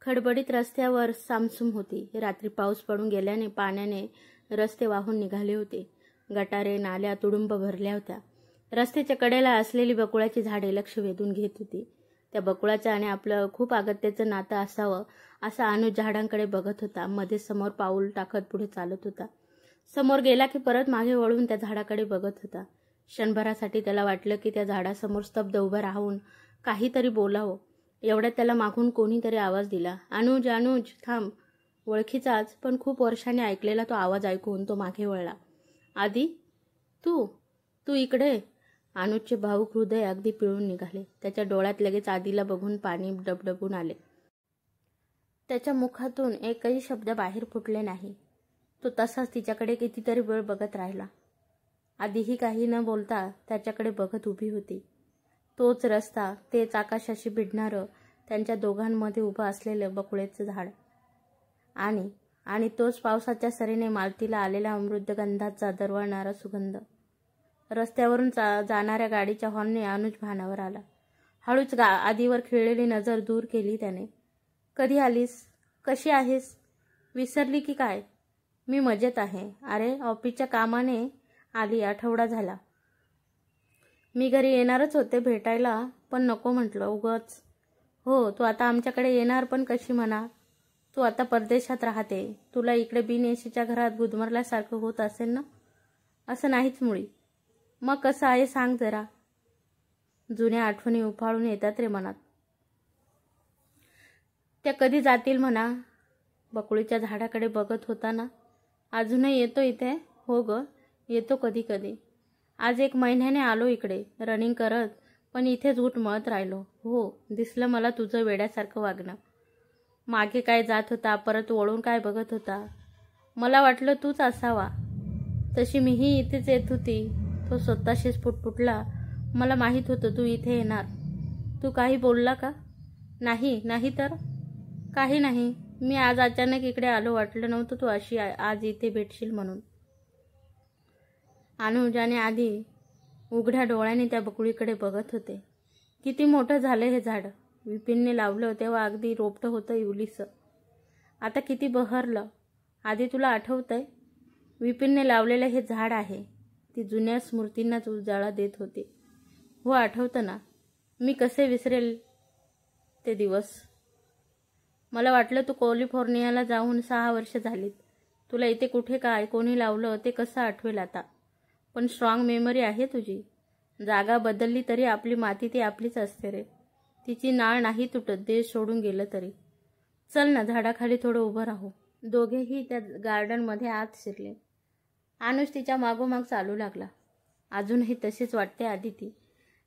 खडबडीत रस्त्यावर सामसूम होती. रात्री पाऊस पडून गेल्याने पाण्याने रस्ते वाहून निघाले होते. गटारे नाल्या तुडुंब भरल्या होत्या. रस्त्याच्या कडेला असलेली बकुळाची झाडे लक्ष वेधून घेत होती. त्या बकुळाचं आणि आपलं खूप अगत्याचं नातं असावं असा अनुज झाडांकडे बघत होता. मध्ये समोर पाऊल टाकत पुढे चालत होता. समोर गेला की परत मागे वळून त्या झाडाकडे बघत होता. क्षणभरासाठी त्याला वाटलं की त्या झाडासमोर स्तब्ध उभं राहून काहीतरी बोलावं. एवढ्यात त्याला मागून कोणीतरी आवाज दिला. अनुज, अनुज, थांब. ओळखीचाच पण खूप वर्षांनी ऐकलेला तो आवाज ऐकून तो मागे वळला. आदी, तू तू इकडे. अनुजचे भावूक हृदय अगदी पिळून निघाले. त्याच्या डोळ्यात लगेच आदीला बघून पाणी डबडबून आले. त्याच्या मुखातून एकही शब्द बाहेर फुटले नाही. तो तसाच तिच्याकडे कितीतरी वेळ बघत राहिला. आधीही काही न बोलता त्याच्याकडे बघत उभी होती. तोच रस्ता, तेच आकाशाशी भिडणारं त्यांच्या दोघांमध्ये उभं असलेलं बकुळेचं झाड आणि तोच पावसाच्या सरीने मालतीला आलेला अमृतगंधाचा दरवळणारा सुगंध. रस्त्यावरून जाणाऱ्या गाडीच्या हॉर्नने अनुज भानावर आला. हळूच आधीवर खिळलेली नजर दूर केली त्याने. कधी आलीस? कशी आहेस? विसरली की काय? मी मजेत आहे. अरे, ऑफिसच्या कामाने आली. आठवडा झाला. मी घरी येणारच होते भेटायला, पण नको म्हटलं उगाच. हो, तू आता आमच्याकडे येणार पण कशी म्हणा? तू आता परदेशात राहते. तुला इकडे बिनएसीच्या घरात गुदमरल्यासारखं होत असेल ना? असं नाहीच मुळी. मग कसं आहे सांग जरा. जुन्या आठवणी उफाळून येतात रे मनात. त्या कधी जातील म्हणा? बकुळीच्या झाडाकडे बघत होता ना. अजूनही येतो इथे? हो ग, येतो कधी कधी. आज 1 महिन्याने आलो इकडे रनिंग करत, पण इथेच घुटमळत राहिलो. हो, दिसलं मला तुझं वेड्यासारखं वागणं. मागे काय जात होता, परत वळून काय बघत होता. मला वाटलं तूच असावा. तशी मीही इथेच येत होती. तो स्वतःशीच फुटफुटला. मला माहीत होतं तू इथे येणार. तू काही बोलला का? नाही. नाही तर? काही नाही. मी आज अचानक इकडे आलो. वाटलं नव्हतं तू अशी आज इथे भेटशील म्हणून. अनुज आणि आदी उघड्या डोळ्याने त्या बकुळीकडे बघत होते. किती मोठं झालं हे झाड. विपिनने लावलं तेव्हा अगदी रोपटं होतं इवलीचं. आता किती बहरलं. आधी तुला आठवतंय? विपिनने लावलेलं हे झाड आहे. ती जुन्या स्मृतींनाच उजाळा देत होते. हो, आठवतं ना. मी कसे विसरेल ते दिवस. मला वाटलं तू कॅलिफोर्नियाला जाऊन 6 वर्ष झालीत. तुला इथे कुठे काय कोणी लावलं ते कसं आठवेल आता. पण स्ट्रॉंग मेमरी आहे तुझी. जागा बदलली तरी आपली माती ती आपलीच असते रे. तिची नाळ नाही तुटत, देश सोडून गेलं तरी. चल ना, झाडाखाली थोडं उभं राहू. दोघेही त्या गार्डनमध्ये आत शिरले. अनुज तिच्या मागोमाग चालू लागला. अजूनही तशीच वाटते आदिती.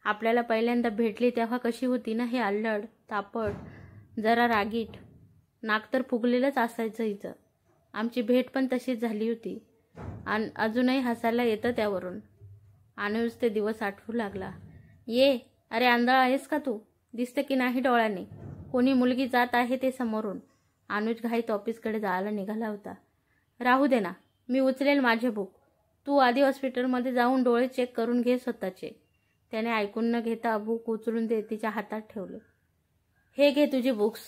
आपल्याला पहिल्यांदा भेटली तेव्हा कशी होती ना, हे अल्लड, तापट, जरा रागीट. नाक तर फुगलेलंच असायचं हिचं. आमची भेट पण तशीच झाली होती. अजूनही हसायला येतं त्यावरून. अनुज ते दिवस आठवू लागला. ये. अरे, आंधळा आहेस का तू? दिसतं की नाही डोळ्याने? कोणी मुलगी जात आहे ते समोरून. अनुज घाईत ऑफिसकडे जायला निघाला होता. राहू दे ना, मी उचलेल माझे बुक. तू आधी हॉस्पिटलमध्ये जाऊन डोळे चेक करून घे स्वतःचे. त्याने ऐकून न घेता बुक उचलून तिच्या हातात ठेवले. हे घे तुझी बुक्स.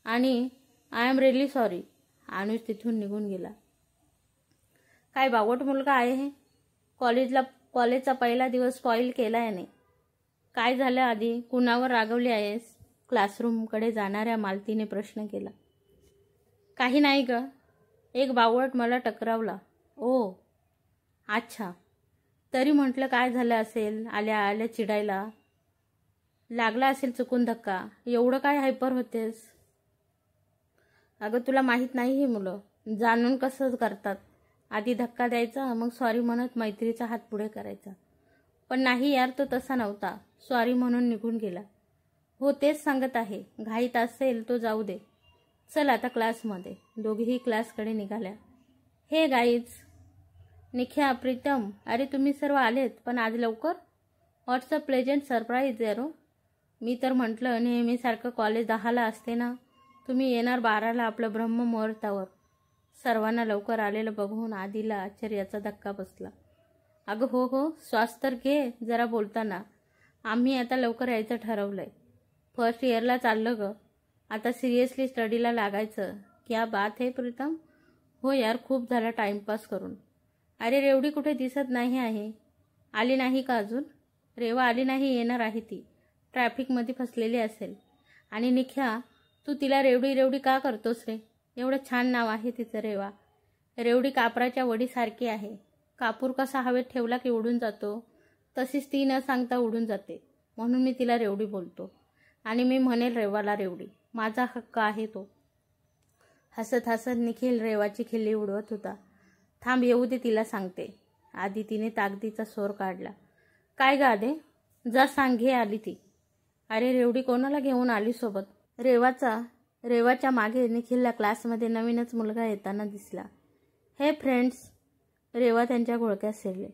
आणि I am really sorry. Anuj तिथून निघून गेला. काय बावट मुलगा आहे हे. कॉलेजचा पहिला दिवस स्पॉईल केला याने. काय झालं आधी? कुणावर रागवली आहेस? क्लासरूमकडे जाणाऱ्या मालतीने प्रश्न केला. काही नाही ग. एक बावट मला टकरावला. ओ, अच्छा. तरी म्हटलं काय झालं असेल. आल्या आल्या चिडायला लागला असेल चुकून धक्का. एवढं काय हायपर होतेस? अगं, तुला माहीत नाही हे मुलं जाणून कसं करतात. आधी धक्का द्यायचा, मग सॉरी म्हणत मैत्रीचा हात पुढे करायचा. पण नाही यार, तो तसा नव्हता. सॉरी म्हणून निघून गेला. हो, तेच सांगत आहे. घाईत असेल तो जाऊ दे. चल आता क्लासमध्ये. दोघेही क्लासकडे निघाल्या. हे गाईज, निख्या, प्रीतम, अरे तुम्ही सर्व आलेत पण आज लवकर? व्हॉट्स अ प्लेजंट सरप्राईज यारो. मी तर म्हटलं नेहमीसारखं कॉलेज 10ला असते ना. तुम्ही येणार 12ला आपलं ब्रह्ममुहूर्तावर. सर्वांना लवकर आलेलं बघून आधीला आश्चर्याचा धक्का बसला. अगं हो, श्वास तर घे जरा बोलताना. आम्ही आता लवकर यायचं ठरवलंय. फर्स्ट इयरला चाललं ग. आता सिरियसली स्टडीला लागायचं. क्या बात है प्रीतम. हो यार, खूप झाला टाइमपास करून. अरे रेवडी कुठे दिसत नाही आहे. आली नाही का अजून? रेवा आली नाही, येणार आहे ती. ट्रॅफिकमध्ये फसलेली असेल. आणि निख्या, तू तिला रेवडी रेवडी का करतोस रे? एवढं छान नाव आहे तिचं रेवा. रेवडी कापराच्या वडीसारखी आहे. कापूर कसा हवेत ठेवला की उडून जातो, तशीच ती न सांगता उडून जाते. म्हणून मी तिला रेवडी बोलतो. आणि मी म्हणेल रेवाला रेवडी. माझा हक्क आहे तो. हसत हसत निखिल रेवाची खिल्ली उडवत होता. थांब, येऊ दे, तिला सांगते. आधी तिने ताकदीचा सोर काढला. काय गादे, जा सांग, घे आली ती. अरे रेवडी कोणाला घेऊन आली सोबत? रेवाच्या मागे निखिलला क्लासमध्ये नवीनच मुलगा येताना दिसला. हे फ्रेंड्स. रेवा त्यांच्या घोळक्यात शिरले.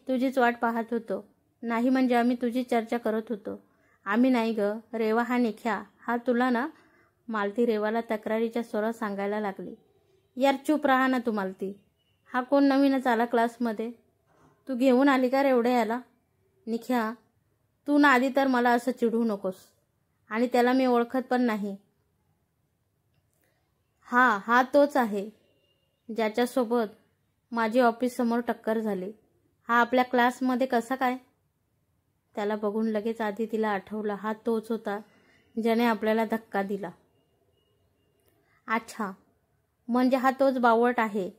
तुझीच वाट पाहत होतो. नाही म्हणजे आम्ही तुझी चर्चा करत होतो. आम्ही नाही ग, रेवा हा निख्या. हा तुला ना? मालती रेवाला तक्रारीच्या स्वरात सांगायला लागली. यार चूप राहा ना तू मालती. हा कोण नवीनच आला क्लासमध्ये? तू घेऊन आली का रेवडे याला? निख्या, तू ना आधी तर मला असं चिडवू नकोस. आणि त्याला मी ओळखत पण नाही. हा तोच आहे ज्याच्यासोबत माझी ऑफिससमोर टक्कर झाली. हा आपल्या क्लासमध्ये कसा काय? त्याला बघून लगेच आधी तिला आठवलं. हा तोच होता ज्याने आपल्याला धक्का दिला. अच्छा, म्हणजे हा तोच बावट आहे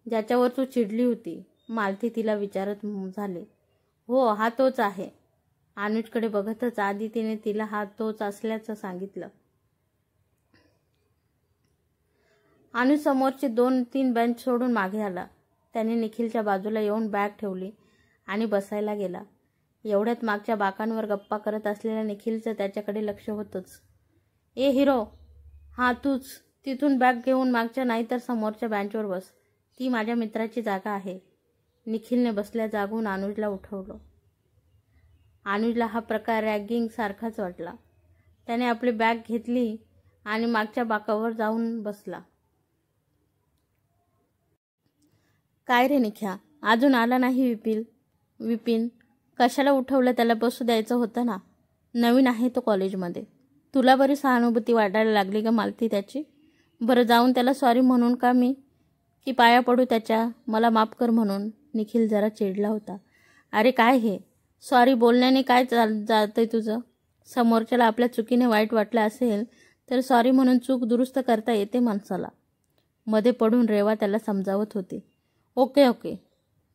ज्याच्यावर तू चिडली होती? मालती तिला विचारत झाले. हो, हा तोच आहे. अनुजकडे बघतच आधी तिने तिला हा तोच असल्याचं सांगितलं. अनुज समोरची 2-3 बेंच सोडून मागे आला. त्याने निखिलच्या बाजूला येऊन बॅग ठेवली आणि बसायला गेला. एवढ्यात मागच्या बाकांवर गप्पा करत असलेल्या निखिलचं त्याच्याकडे लक्ष होतंच. हिरो, हा तूच. तिथून बॅग घेऊन मागच्या नाही तर समोरच्या बेंचवर बस. ती माझ्या मित्राची जागा आहे. निखिलने बसल्या जागून अनुजला उठवलं. अनुजला हा प्रकार रॅगिंग सारखाच वाटला. त्याने आपली बॅग घेतली आणि मागच्या बाकावर जाऊन बसला. काय रे निख्या, अजून आला नाही विपिन? कशाला उठवलं? त्याला बसू द्यायचं होतं ना. नवीन आहे तो कॉलेजमध्ये. तुला बरी सहानुभूती वाटायला लागली का मालती त्याची? बरं, जाऊन त्याला सॉरी म्हणून का मी? की पाया पडू त्याच्या, मला माफ कर म्हणून? निखिल जरा चिडला होता. अरे काय हे सॉरी बोलण्याने काय जातंय तुझं? समोरच्याला आपल्या चुकीने वाईट वाटलं असेल तर सॉरी म्हणून चूक दुरुस्त करता येते माणसाला. मध्ये पडून रेवा त्याला समजावत होती. ओके,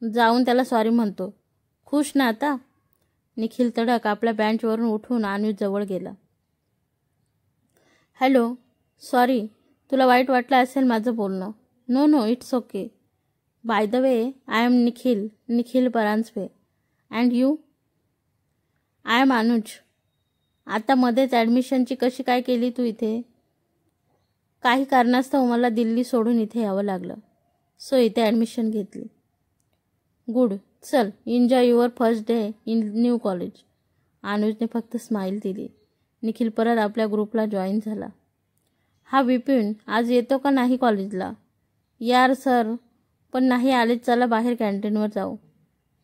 जाऊन त्याला सॉरी म्हणतो. खुश ना आता? निखिल तडक आपल्या बेंचवरून उठून अनुज जवळ गेला. हॅलो, सॉरी, तुला वाईट वाटलं असेल माझं बोलणं. No, it's okay. By the way, I am Nikhil Paranjape. And you? I am Anuj. आता मध्येच ॲडमिशनची कशी काय केली तू इथे? काही कारणास्तव मला दिल्ली सोडून इथे यावं लागलं, सो इथे ॲडमिशन घेतली. गुड, चल enjoy your first day in new college. अनुजने फक्त स्माईल दिली. निखिल परत आपल्या ग्रुपला जॉईन झाला. हा विपिन आज येतो का नाही कॉलेजला? यार सर, पण नाही आले. चला बाहेर कॅन्टीनवर जाऊ.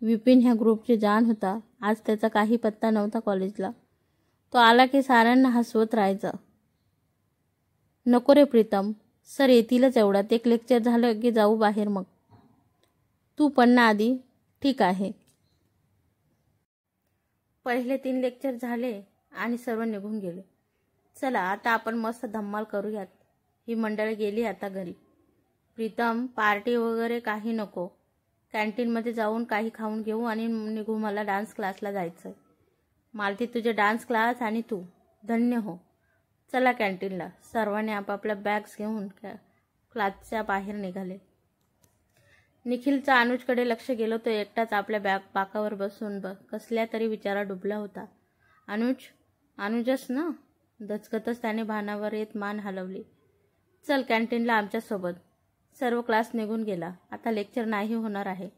विपिन ह्या ग्रुपची जान होता. आज त्याचा काही पत्ता नव्हता कॉलेजला. तो आला की साऱ्यांना हसवत राहायचा. नको रे प्रीतम, सर येतीलच एवढ्यात. एक लेक्चर झालं की जाऊ बाहेर मग. तू पण ना आधी? ठीक आहे. पहिले 3 लेक्चर झाले आणि सर्व निघून गेले. चला आता आपण मस्त धम्माल करूयात. ही मंडळी गेली आता घरी. प्रीतम, पार्टी वगैरे काही नको. कॅन्टीनमध्ये जाऊन काही खाऊन घेऊ आणि निघू. मला डान्स क्लासला जायचं आहे. मालती, तुझे डान्स क्लास आणि तू धन्य हो. चला कॅन्टीनला. सर्वांनी आपापल्या बॅग्स घेऊन क्लासच्या बाहेर निघाले. निखिलचा अनुजकडे लक्ष गेलं. तो एकटाच आपल्या बाकावर बसून कसल्या तरी विचारात डुबला होता. अनुजच ना? दचकतच त्याने भानावर येत मान हलवली. चल कॅन्टीनला आमच्यासोबत. सर्व क्लास निघून गेला. आता लेक्चर नाही होणार आहे.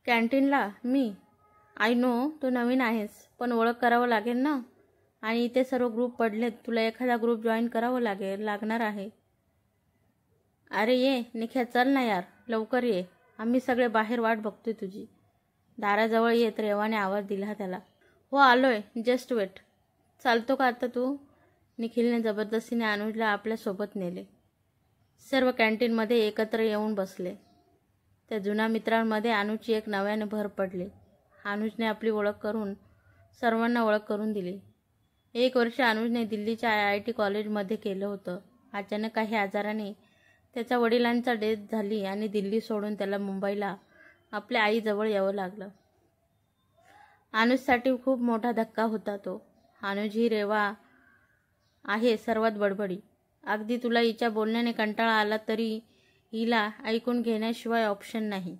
कॅन्टीनला? मी? आय नो तू नवीन आहेस, पण ओळख करावं लागेल ना. आणि इथे सर्व ग्रुप पडलेत. तुला एखादा ग्रुप जॉईन करावं लागणार आहे. अरे ये निख्या, चल ना यार, लवकर ये. आम्ही सगळे बाहेर वाट बघतोय तुझी. दाराजवळ येत रेवाने आवाज दिला त्याला. हो आलोय, जस्ट वेट. चालतो का आता तू? निखिलने जबरदस्तीने अनुजला आपल्यासोबत नेले. सर्व कॅन्टीनमध्ये एकत्र येऊन बसले. त्या जुन्या मित्रांमध्ये अनुजची एक नव्याने भर पडली. अनुजने आपली ओळख करून सर्वांना ओळख करून दिली. 1 वर्ष अनुजने दिल्लीच्या IIT कॉलेजमध्ये केलं होतं. अचानक काही आजाराने त्याच्या वडिलांचा डेथ झाली आणि दिल्ली सोडून त्याला मुंबईला आपल्या आईजवळ यावं लागलं. अनुजसाठी खूप मोठा धक्का होता तो. अनुज ही रेवा आहे सर्वात बडबडी. अगदी तुला हिच्या बोलण्याने कंटाळा आला तरी हिला ऐकून घेण्याशिवाय ऑप्शन नाही.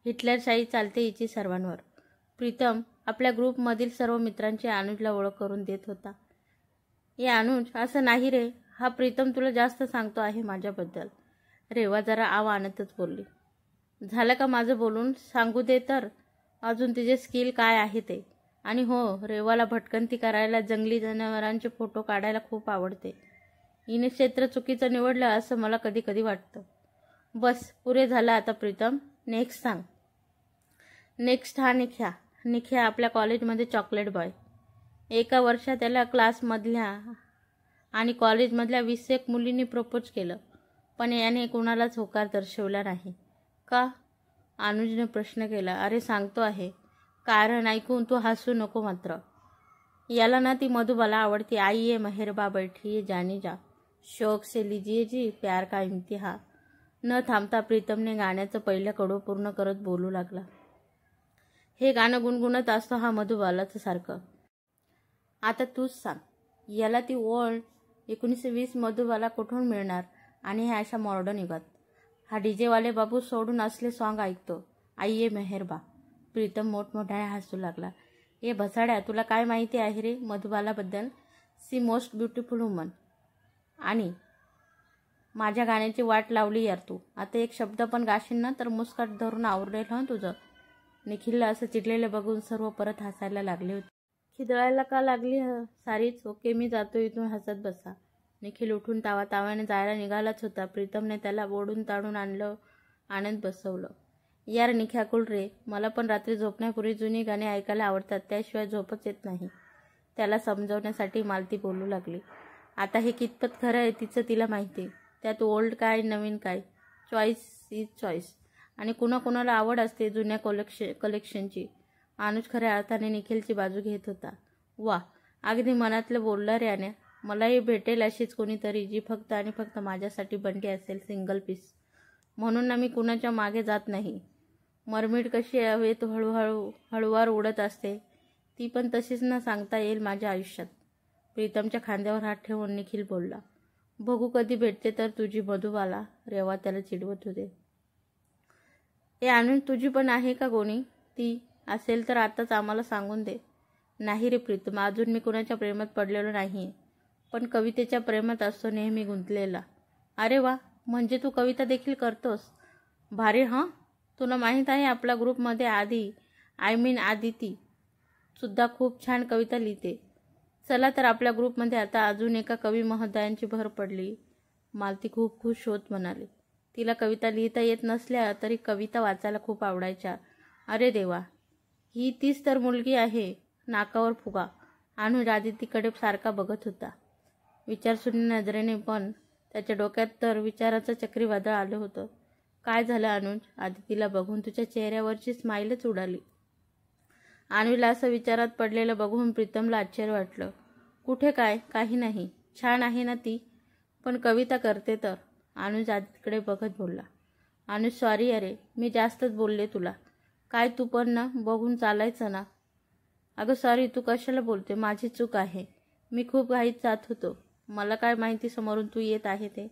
हिटलरशाही चालते हिची सर्वांवर. प्रीतम आपल्या ग्रुपमधील सर्व मित्रांची अनुजला ओळख करून देत होता. ए अनुज, असं नाही रे, हा प्रीतम तुला जास्त सांगतो आहे माझ्याबद्दल. रेवा जरा आव आणतच बोलली. झालं का माझं बोलून? सांगू दे तर अजून तिचे स्किल काय आहे ते. आणि हो, रेवाला भटकंती करायला, जंगली जनावरांचे फोटो काढायला खूप आवडते. हिने क्षेत्र चुकीचं निवडलं असं मला कधी कधी वाटतं. बस पुरे झालं आता प्रीतम, नेक्स्ट सांग. नेक्स्ट हा निख्या. निख्या आपल्या कॉलेजमध्ये चॉकलेट बॉय. एका वर्षात त्याला क्लासमधल्या आणि कॉलेजमधल्या 20 मुलींनी प्रपोज केलं, पण याने कुणालाच होकार दर्शवला नाही. का? अनुजने प्रश्न केला. अरे सांगतो आहे, कारण ऐकून तू हसू नको मात्र. याला ना ती मधुबाला आवडती. आई ये मेहरबा बैठिए जानी जा, शौक से लीजिए जी प्यार का इम्तिहान. न थांबता प्रीतमने गाण्याचं पहिलं कडवं पूर्ण करत बोलू लागला. हे गाणं गुणगुणत असतो हा मधुबालाचं सारखं. आता तूच सांग, याला ती ओल्ड 1920 मधुबाला कुठून मिळणार आणि हे अशा मॉडर्न युगात? हा डीजेवाले बाबू सोडून असले सॉन्ग ऐकतो. आई ये मेहरबा. प्रीतम मोठमोठ्याने हसू लागला. ए भसाड्या, तुला काय माहिती आहे रे मधुबालाबद्दल? She most beautiful woman. आणि माझ्या गाण्याची वाट लावली यार तू. आता एक शब्द पण गाशील ना तर मुस्काट धरून आवरेल हं तुझं. निखिलला असं चिडलेलं बघून सर्व परत हसायला लागले होते. खिदळायला का लागली सारीच? ओके, मी जातो इथून, हसत बसा. निखिल उठून तावातावाने जायला निघालाच होता. प्रीतमने त्याला ओढून ताडून आणत बसवलं. यार निख्या कुल रे, मला पण रात्री झोपण्यापूर्वी जुनी गाणी ऐकायला आवडतात, त्याशिवाय झोपच येत नाही. त्याला समजवण्यासाठी मालती बोलू लागली. आता हे कितपत खरं आहे तिचं तिला माहिती. त्यात ओल्ड काय नवीन काय, चॉईस इज चॉईस. आणि कुणाकुणाला आवड असते जुन्या कलेक्शनची. अनुज खऱ्या अर्थाने निखिलची बाजू घेत होता. वा, अगदी मनातलं बोलला रे आण्या. मलाही भेटेल अशीच कोणीतरी जी फक्त आणि फक्त माझ्यासाठी बनके असेल, सिंगल पीस. म्हणून ना मी कुणाच्या मागे जात नाही. मरमिड कशी हवेत हळूवार उडत असते, ती पण तशीच ना सांगता येईल माझ्या आयुष्यात. प्रीतमच्या खांद्यावर हात ठेवून निखिल बोलला. बघू कधी भेटते तर तुझी मधुबाला. रेवा त्याला चिडवत होते. ए अनुज, तुझी पण आहे का कोणी? ती असेल तर आताच आम्हाला सांगून दे. नाही रे प्रीतम, अजून मी कुणाच्या प्रेमात पडलेलो नाही, पण कवितेच्या प्रेमात असतो नेहमी गुंतलेला. अरे वा, म्हणजे तू कविता देखील करतोस? भारी हं. तुला माहीत आहे आपल्या ग्रुपमध्ये आदिती सुद्धा खूप छान कविता लिहिते. चला तर आपल्या ग्रुपमध्ये आता अजून एका कवी महोदयांची भर पडली. मालती खूप खुश होत म्हणाली. तिला कविता लिहिता येत नसल्या तरी कविता वाचायला खूप आवडायच्या. अरे देवा, ही तीच तर मुलगी आहे. नाकावर फुगा. अनुज आदितीकडे सारखा बघत होता. विचारशून्य नजरेने, पण त्याच्या डोक्यात तर विचाराचं चक्रीवादळ आलं होतं. काय झालं अनुज? आदितीला बघून तुझ्या चेहऱ्यावरची स्माईलच उडाली. अनुजला असं विचारात पडलेलं बघून प्रीतमला आश्चर्य वाटलं. कुठे काय? काही नाही. छान आहे ना ती, पण कविता करते तर. अनुज आदितीकडे बघत बोलला. अनुज सॉरी, अरे मी जास्तच बोलले तुला. काय तू पण ना बघून चालायचं ना. अगं सॉरी, तू कशाला बोलते? माझी चूक आहे. मी खूप घाईत जात होतो. मला काय माहिती समोरून तू येत आहे ते.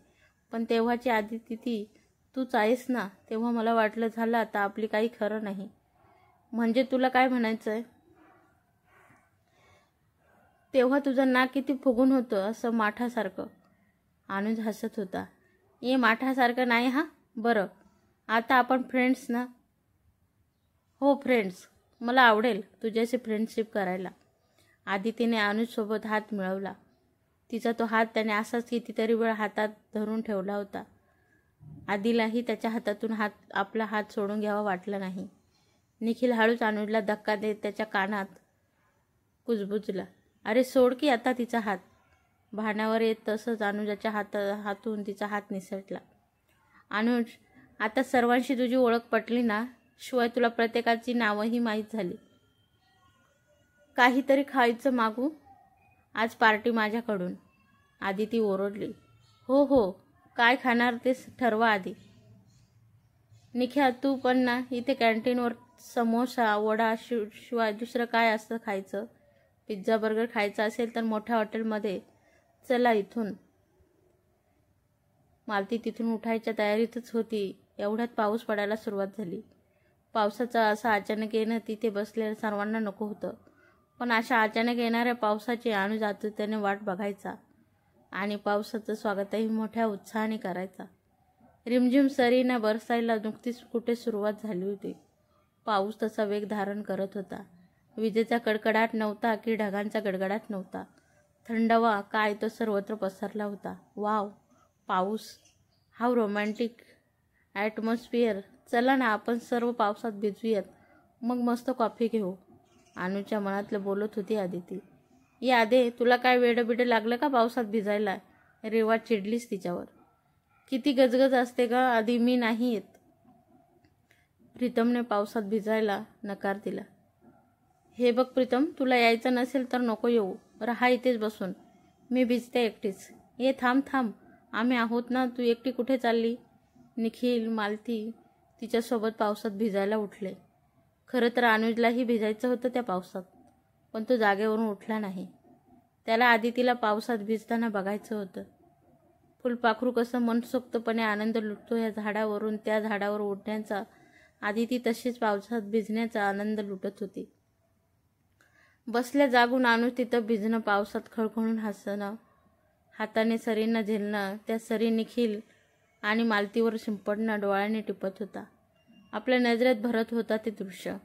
पण तेव्हाची आदिती ती तूच आहेस ना. तेव्हा मला वाटलं झालं आता आपली काही खरं नाही. म्हणजे तुला काय म्हणायचं आहे? तेव्हा तुझं नाक किती फुगून होतं, असं माठासारखं. अनुज हसत होता. ये माठासारखं नाही हा. बरं, आता आपण फ्रेंड्स ना? हो फ्रेंड्स. मला आवडेल तुझ्याशी फ्रेंडशिप करायला. आदितीने अनुजसोबत हात मिळवला. तिचा तो हात त्याने असाच कितीतरी वेळ हातात धरून ठेवला होता. आदिलाही त्याच्या हातातून आपला हात सोडून घ्यावा वाटला नाही. निखिल हळूच अनुजला धक्का देत त्याच्या कानात कुजबुजला. अरे सोड की आता तिचा हात. भानावर येत तसंच अनुजाच्या हातून तिचा हात निसटला. अनुज, आता सर्वांशी तुझी ओळख पटली ना? शिवाय तुला प्रत्येकाची नावंही माहीत झाली. काहीतरी खायचं मागू? आज पार्टी माझ्याकडून. आदिती ओरडली. हो हो, काय खाणार ते ठरवा आधी. निख्या, तू पण ना. इथे कॅन्टीनवर समोसा वडा शिवाय दुसरं काय असतं खायचं? पिझ्झा बर्गर खायचा असेल तर मोठ्या हॉटेलमध्ये चला इथून. मालती तिथून उठायच्या तयारीतच होती. एवढ्यात पाऊस पडायला सुरुवात झाली. पावसाचं असं अचानक येणं तिथे बसलेल्या सर्वांना नको होतं. पण अशा अचानक येणाऱ्या पावसाची अनुज आतुरतेने वाट बघायचा आणि पावसाचं स्वागतही मोठ्या उत्साहाने करायचा. रिमझिम सरींना बरसायला नुकतीच कुठे सुरुवात झाली होती. पाऊस तसा वेग धारण करत होता. विजेचा कडकडाट नव्हता की ढगांचा गडगडाट नव्हता. थंडावा काय तो सर्वत्र पसरला होता. वाव, पाऊस, हाऊ रोमॅन्टिक ॲटमॉस्फिअर. चला ना, आपण सर्व पावसात भिजूयात, मग मस्त कॉफी घेऊ. अनुच्या मनातलं बोलत होती आदिती. या आदे, तुला काय वेडं लागलं का पावसात भिजायला? रेवा चिडलीस तिच्यावर. किती गजगज असते ग आधी, मी नाही येत. प्रीतमने पावसात भिजायला नकार दिला. हे बघ प्रीतम, तुला यायचं नसेल तर नको येऊ. राहा इथेच बसून. मी भिजते एकटीच. ये थांब, आम्ही आहोत ना. तू एकटी कुठे चालली? निखिल, मालती तिच्यासोबत पावसात भिजायला उठले. खरं तर अनुजलाही भिजायचं होतं त्या पावसात, पण तो जागेवरून उठला नाही. त्याला आदितीला पावसात भिजताना बघायचं होतं. फुलपाखरू कसं मनसोक्तपणे आनंद लुटतो या झाडावरून त्या झाडावर उडण्याचा, आदिती तशीच पावसात भिजण्याचा आनंद लुटत होती. बसल्या जागून अनुज तिथं भिजणं, पावसात खळखळून हसणं, हाताने सरींना झेलणं, त्या सरी निखिल आणि मालतीवर शिंपडणं डोळ्याने टिपत होता. आपल्या नजरेत भरत होता ते दृश्य.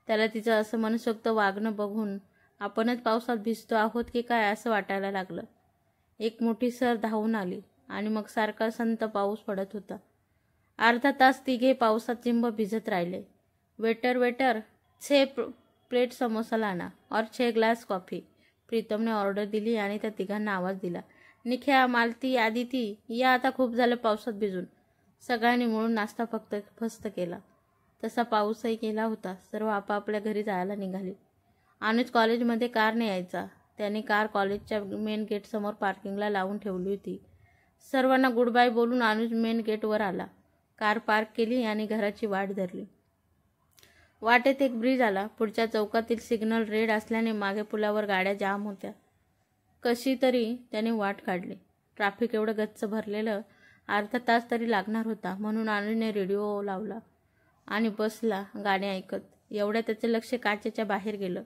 त्याला तिचं असं मनसोक्त वागणं बघून आपणच पावसात भिजतो आहोत की काय असं वाटायला लागलं. एक मोठी सर धावून आली आणि मग सारखा संत पाऊस पडत होता. अर्धा तास तिघे पावसात चिंब भिजत राहिले. वेटर, 6 प्लेट समोसा लाना और 6 ग्लास कॉफी. प्रीतमने ऑर्डर दिली आणि त्या तिघांना आवाज दिला. निख्या, मालती, आदिती, या आता, खूप झालं पावसात भिजून. सगळ्यांनी मिळून नाश्ता फस्त केला. तसा पाऊसही केला होता. सर्व आपापल्या घरी जायला निघाले. अनुज कॉलेजमध्ये कारने यायचा. त्याने कार कॉलेजच्या मेन गेटसमोर पार्किंगला लावून ठेवली होती. सर्वांना गुड बाय बोलून अनुज मेन गेटवर आला. कार पार्क केली आणि घराची वाट धरली. वाटेत एक ब्रिज आला. पुढच्या चौकातील सिग्नल रेड असल्याने मागे पुलावर गाड्या जाम होत्या. कशी तरी त्याने वाट काढली. ट्रॅफिक एवढं गच्च भरलेलं, अर्धा तास तरी लागणार होता. म्हणून अनुजने रेडिओ लावला आणि बसला गाणे ऐकत. एवढ्या त्याचे लक्ष काचेच्या बाहेर गेलं.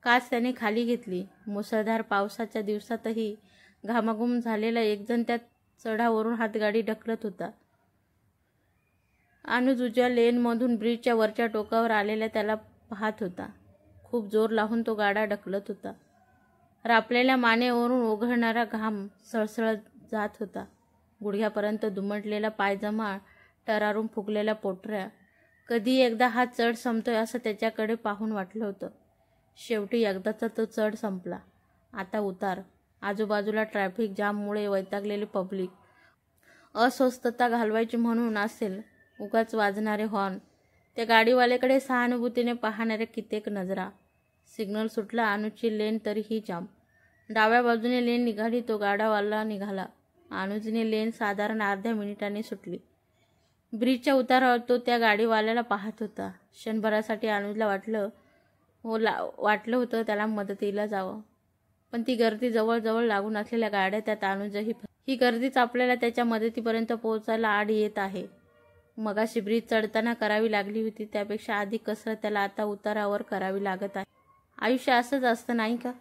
काच त्याने खाली घेतली. मुसळधार पावसाच्या दिवसातही घामाघूम झालेला एकजण त्या चढावरून हातगाडी ढकलत होता. अनुज उजव्या लेनमधून ब्रिजच्या वरच्या टोकावर आलेल्या त्याला पाहत होता. खूप जोर लावून तो गाडा ढकलत होता. रापलेल्या मानेवरून ओघळणारा घाम सळसळत जात होता. गुडघ्यापर्यंत दुमडलेला पायजमा, टरारून फुगलेल्या पोटऱ्या. कधी एकदा हा चढ संपतोय असं त्याच्याकडे पाहून वाटलं होतं. शेवटी एकदाचा तो चढ संपला. आता उतार. आजूबाजूला ट्रॅफिक जाममुळे वैतागलेली पब्लिक. अस्वस्थता घालवायची म्हणून असेल उगाच वाजणारे हॉर्न. त्या गाडीवाल्याकडे सहानुभूतीने पाहणाऱ्या कित्येक नजरा. सिग्नल सुटला. अनुजची लेन तरीही जाम. डाव्या बाजूने लेन निघाली. तो गाडावाला निघाला. अनुजने लेन साधारण अर्ध्या मिनिटांनी सुटली. ब्रिजच्या उतारावर तो त्या गाडीवाल्याला पाहत होता. क्षणभरासाठी अनुजला वाटलं होतं त्याला मदतीला जावं, पण ती गर्दी जवळ लागून असलेल्या गाड्या, त्यात अनुजही. ही गर्दीच आपल्याला त्याच्या मदतीपर्यंत पोहोचायला आड येत आहे. मगाशी ब्रिज चढताना करावी लागली होती त्यापेक्षा अधिक कसरत त्याला आता उतारावर करावी लागत आहे. आयुष्य असंच असतं नाही का?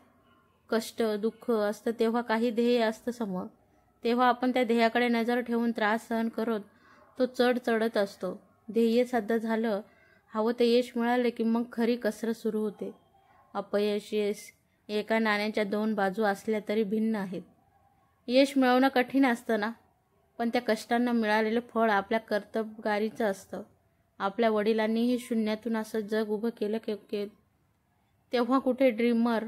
कष्ट दुःख असतं तेव्हा काही ध्येय असतं समोर. तेव्हा आपण त्या ध्येयाकडे नजर ठेवून त्रास सहन करत तो चढत असतो. ध्येय साध्य झालं, हवं ते यश मिळालं की मग खरी कसरत सुरू होते. अपयश यश एका नाण्याच्या 2 बाजू असल्या तरी भिन्न आहेत. यश मिळवणं कठीण असतं ना, पण त्या कष्टांना मिळालेलं फळ आपल्या कर्तबगारीचं असतं. आपल्या वडिलांनीही शून्यातून असं जग उभं केलं तेव्हा कुठे ड्रीमर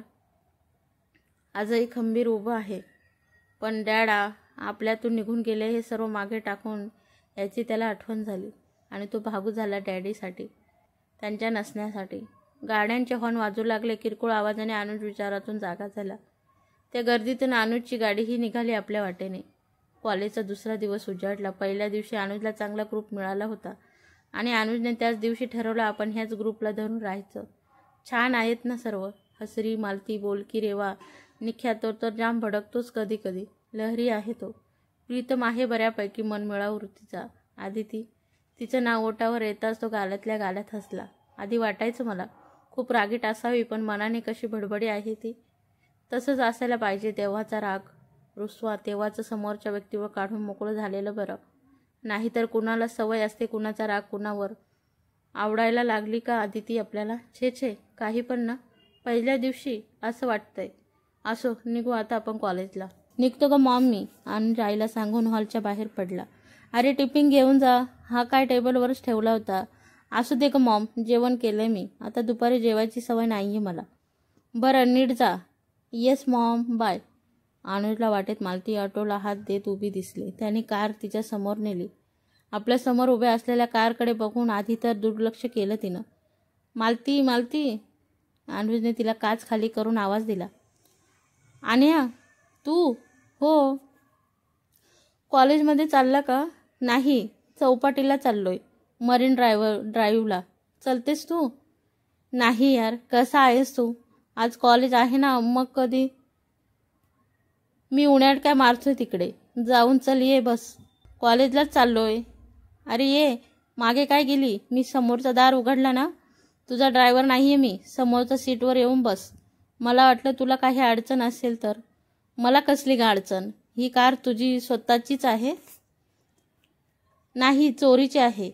आजही खंबीर उभं आहे. पण डॅड आपल्यातून निघून गेले हे सर्व मागे टाकून याची त्याला आठवण झाली आणि तो भागू झाला डॅडीसाठी, त्यांच्या नसण्यासाठी. गाड्यांचे हॉर्न वाजू लागले. किरकोळ आवाजाने अनुज विचारातून जागा झाला. त्या गर्दीतून अनुजची गाडीही निघाली आपल्या वाटेने. कॉलेजचा दुसरा दिवस उजाडला. पहिल्या दिवशी अनुजला चांगला ग्रुप मिळाला होता आणि अनुजने त्याच दिवशी ठरवलं आपण ह्याच ग्रुपला धरून राहायचं. छान आहेत ना सर्व. हसरी, मालती, बोलकी, रेवा, निख्या तर जाम भडकतोच कधी कधी. लहरी आहे तो. प्रीतम आहे बऱ्यापैकी मनमिळाऊ वृत्तीचा. आदिती, तिचं नाव ओठावर येताच तो गालातल्या गालात हसला. आधी वाटायचं मला खूप रागीट असावी, पण मनाने कशी बडबडी आहे ती. तसंच असायला पाहिजे. तेव्हाचा राग, रुसवा तेव्हाचं समोरच्या व्यक्तीवर काढून मोकळं झालेलं बरं. नाहीतर कुणाला सवय असते कुणाचा राग कुणावर आवडायला लागली का आदिती आपल्याला. छे काही पण ना. पहिल्या दिवशी असं वाटतंय. असो, निघू आता आपण कॉलेजला. निघतो का मॉम मी? अनुज आईला सांगून हॉलच्या बाहेर पडला. अरे टिफिन घेऊन जा. हा काय टेबलवरच ठेवला होता. असू दे का मॉम, जेवण केलंय मी. आता दुपारी जेवायची सवय नाहीये मला. बरं नीट जा. Yes mom, bye. अनुजला वाटेत मालती ऑटोला हात देत उभी दिसली. त्याने कार तिच्या समोर नेली. आपल्या समोर उभ्या असलेल्या कारकडे बघून आधी तर दुर्लक्ष केलं तिनं. मालती मालती. अनुजने तिला काच खाली करून आवाज दिला. आन्या तू? हो. कॉलेजमध्ये चालला का? नाही, चौपाटीला चाललोय. मरीन ड्राईव्हला. चलतेस तू? नाही यार. कसा आहेस तू? आज कॉलेज आहे ना. मग कधी? मी उन्हाळ्यात काय मारतोय तिकडे. जाऊन चल ये बस. कॉलेजलाच चाललोय. अरे ये. मागे काय गेली? मी समोरचा दार उघडला ना. तुझा ड्रायव्हर नाहीये मी. समोरच्या सीटवर येऊन बस. मला वाटलं तुला काही अडचण असेल तर. मला कसली का अडचण? ही कार तुझी स्वतःचीच आहे? नाही, चोरीची आहे.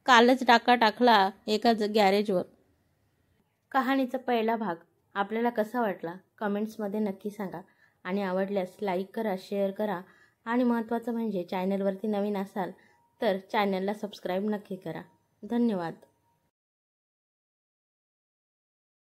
कालच टाका टाकला एका गॅरेजवर. कहाणीचा पहिला भाग आपल्याला कसा वाटला कमेंट्समध्ये नक्की सांगा आणि आवडल्यास लाईक करा, शेअर करा आणि महत्त्वाचं म्हणजे चॅनलवरती नवीन असाल तर चॅनलला सबस्क्राईब नक्की करा. धन्यवाद.